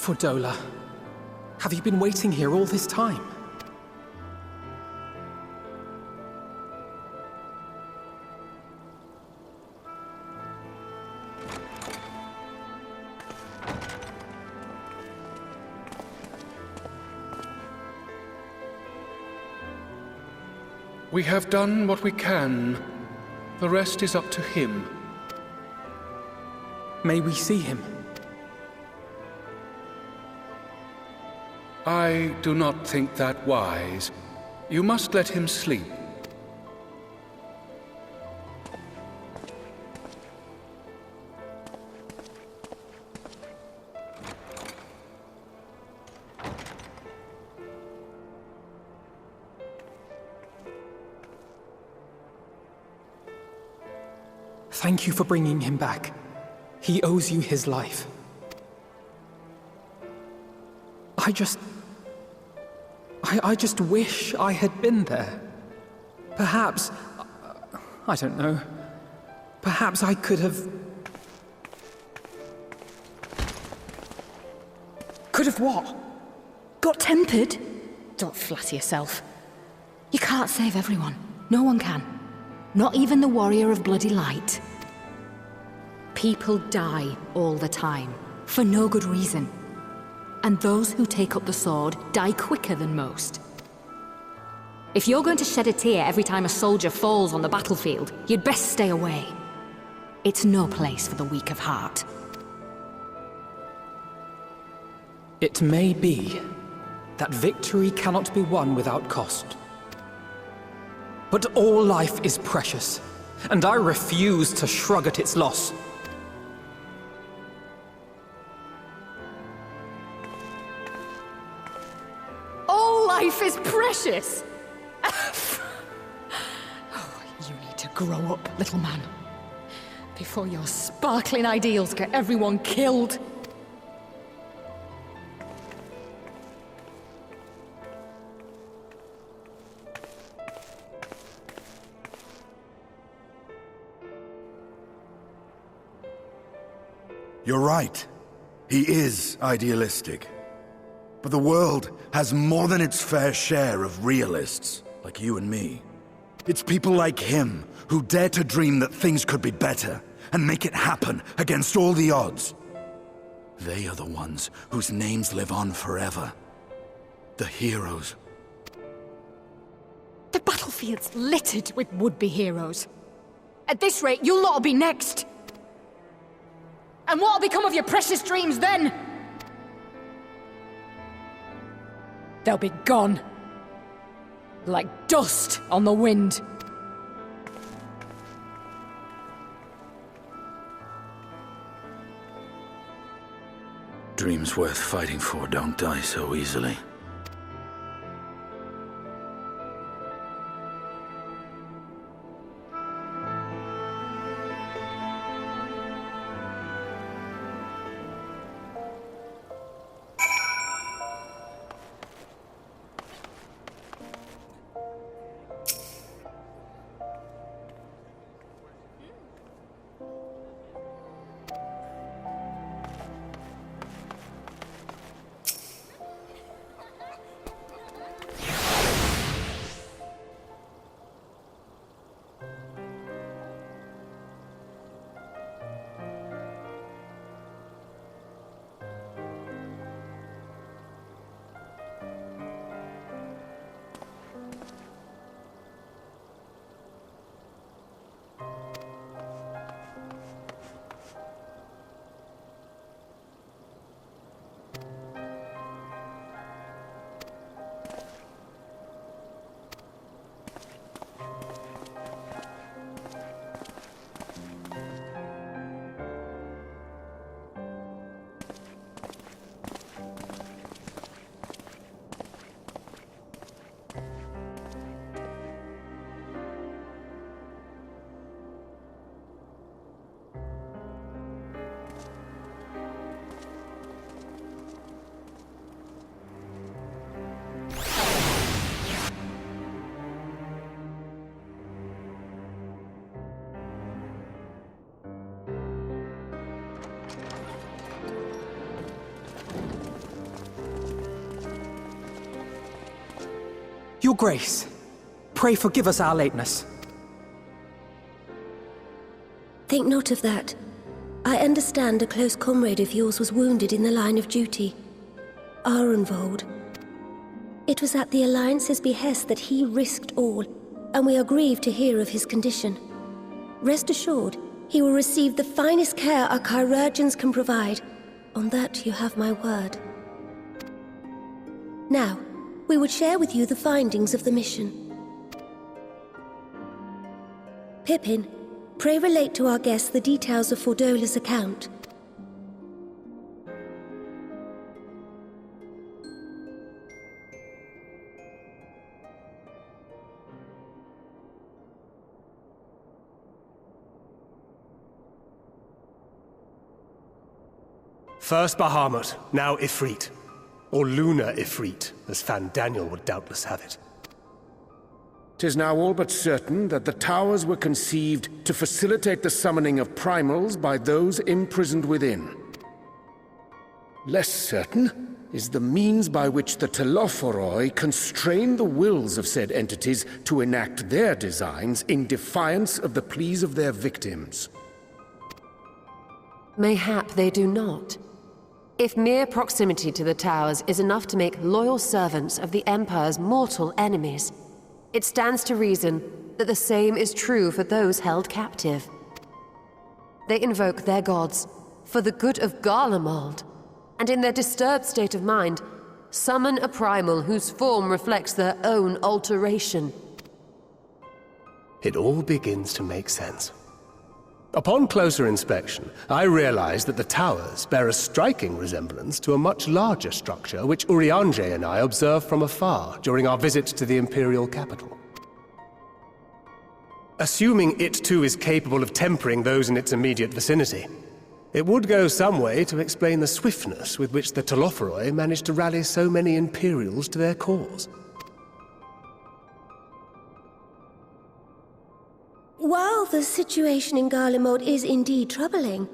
Fordola, have you been waiting here all this time? We have done what we can. The rest is up to him. May we see him? I do not think that wise. You must let him sleep. Thank you for bringing him back. He owes you his life. I just wish I had been there. Perhaps, I don't know, perhaps I could have... Could have what? Got tempered? Don't flatter yourself. You can't save everyone. No one can. Not even the warrior of bloody light. People die all the time, for no good reason. And those who take up the sword die quicker than most. If you're going to shed a tear every time a soldier falls on the battlefield, you'd best stay away. It's no place for the weak of heart. It may be that victory cannot be won without cost. But all life is precious, and I refuse to shrug at its loss. All life is precious! Oh, you need to grow up, little man. Before your sparkling ideals get everyone killed. You're right. He is idealistic. But the world has more than its fair share of realists, like you and me. It's people like him who dare to dream that things could be better and make it happen against all the odds. They are the ones whose names live on forever. The heroes. The battlefield's littered with would-be heroes. At this rate, you'll lot'll be next. And what'll become of your precious dreams then? They'll be gone. Like dust on the wind. Dreams worth fighting for don't die so easily. Your Grace, pray forgive us our lateness. Think not of that. I understand a close comrade of yours was wounded in the line of duty. Arenvold. It was at the Alliance's behest that he risked all, and we are grieved to hear of his condition. Rest assured, he will receive the finest care our chirurgeons can provide. On that you have my word. Now, we would share with you the findings of the mission. Pippin, pray relate to our guests the details of Fordola's account. First Bahamut, now Ifrit. Or Lunar Ifrit, as Fan Daniel would doubtless have it. 'Tis now all but certain that the towers were conceived to facilitate the summoning of primals by those imprisoned within. Less certain is the means by which the Telophoroi constrain the wills of said entities to enact their designs in defiance of the pleas of their victims. Mayhap they do not. If mere proximity to the towers is enough to make loyal servants of the Empire's mortal enemies, it stands to reason that the same is true for those held captive. They invoke their gods for the good of Garlemald, and in their disturbed state of mind, summon a primal whose form reflects their own alteration. It all begins to make sense. Upon closer inspection, I realized that the towers bear a striking resemblance to a much larger structure which Urianger and I observed from afar during our visit to the Imperial capital. Assuming it too is capable of tempering those in its immediate vicinity, it would go some way to explain the swiftness with which the Telophoroi managed to rally so many Imperials to their cause. While the situation in Garlemald is indeed troubling,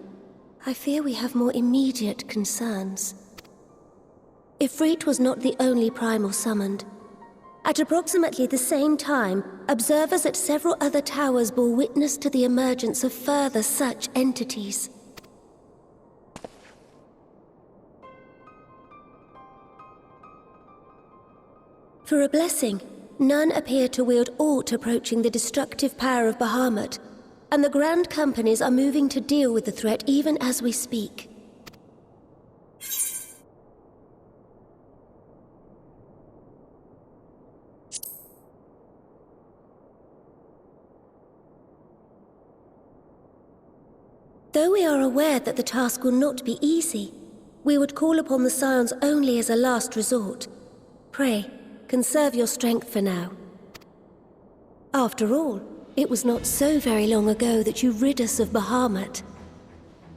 I fear we have more immediate concerns. Ifrit was not the only primal summoned. At approximately the same time, observers at several other towers bore witness to the emergence of further such entities. For a blessing, none appear to wield aught approaching the destructive power of Bahamut, and the Grand Companies are moving to deal with the threat even as we speak. Though we are aware that the task will not be easy, we would call upon the Scions only as a last resort. Pray, conserve your strength for now. After all, it was not so very long ago that you rid us of Bahamut.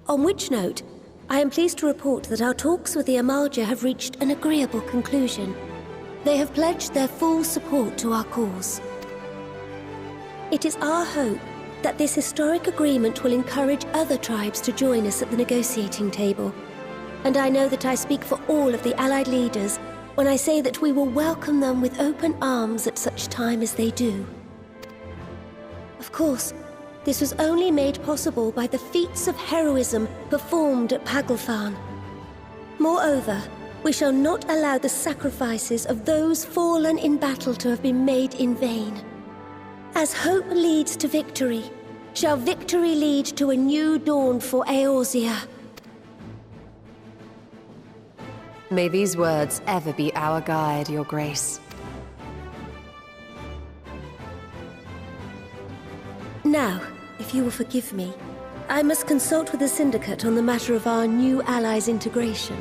On which note, I am pleased to report that our talks with the Amalja have reached an agreeable conclusion. They have pledged their full support to our cause. It is our hope that this historic agreement will encourage other tribes to join us at the negotiating table. And I know that I speak for all of the Allied leaders when I say that we will welcome them with open arms at such time as they do. Of course, this was only made possible by the feats of heroism performed at Paglfan. Moreover, we shall not allow the sacrifices of those fallen in battle to have been made in vain. As hope leads to victory, shall victory lead to a new dawn for Eorzea. May these words ever be our guide, Your Grace. Now, if you will forgive me, I must consult with the Syndicate on the matter of our new allies' integration.